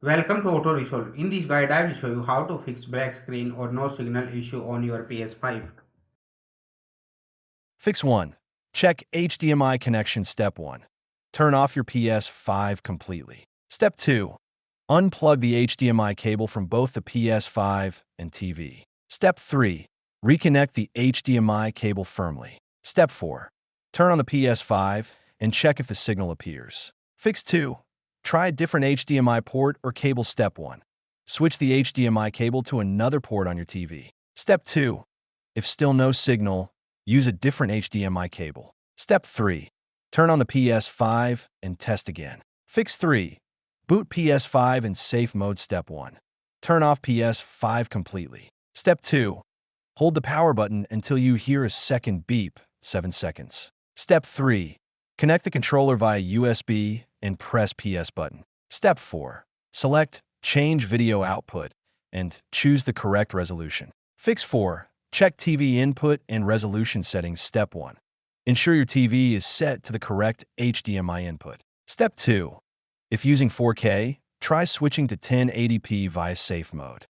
Welcome to Auto Resolve. In this guide, I will show you how to fix black screen or no signal issue on your PS5. Fix 1. Check HDMI connection. Step 1. Turn off your PS5 completely. Step 2. Unplug the HDMI cable from both the PS5 and TV. Step 3. Reconnect the HDMI cable firmly. Step 4. Turn on the PS5 and check if the signal appears. Fix 2. Try a different HDMI port or cable. Step 1. Switch the HDMI cable to another port on your TV. Step 2. If still no signal, use a different HDMI cable. Step 3. Turn on the PS5 and test again. Fix 3. Boot PS5 in safe mode. Step 1. Turn off PS5 completely. Step 2. Hold the power button until you hear a second beep, 7 seconds. Step 3. Connect the controller via USB and press PS button. Step 4. Select Change Video Output and choose the correct resolution. Fix 4. Check TV input and resolution settings. Step 1. Ensure your TV is set to the correct HDMI input. Step 2. If using 4K, try switching to 1080p via safe mode.